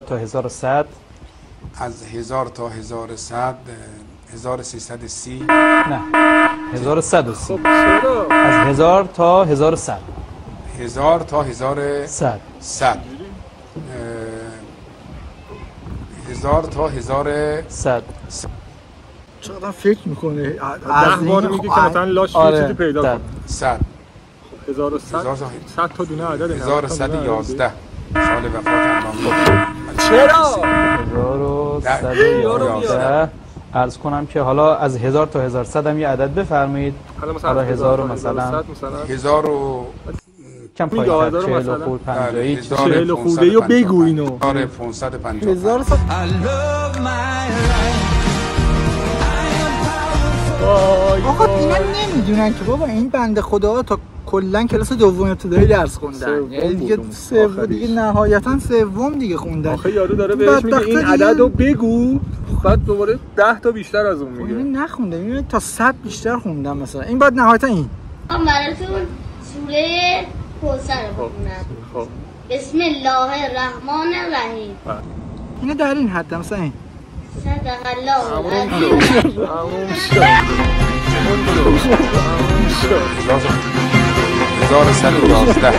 تا 1100 از 1000 تا 1100 1330 نه 1130 خب چرا؟ از 1000 تا 1100 1000 تا 1100 100 1000 تا 100 چقدر فکر میکنه 10 بار میگه که مثلا لاش یه چیزی پیدا کن. 100 1100 100 تا دونه عدد 1111 سال وفات امام. چرا؟ 1111 عرض کنم که حالا از 1000 تا 1100 هم یه عدد بفرمایید. حالا 1000 مثلا 1000 و کم پایین 40 خورد 50 40 خورده رو بگو اینو 550 1000 سال آقا اینا نمیدونن که بابا این بنده خدا تا کلا کلاس دوم ابتدایی درس خوندن، یعنی دیگه سوم دیگه نهایتا سوم دیگه خوندن. آخه یارو داره بهش میگه این عدد رو بگو، بعد دوباره 10 تا بیشتر از اون میگه. این نخونده، این تا 100 بیشتر خوندم مثلا. این بعد نهایتا این من براتون سوره کوثر رو بخونم. خب بسم الله الرحمن الرحیم. اینه در این حد مثلا این صدق الله العظیم. تموم شد. 1111 سال وفات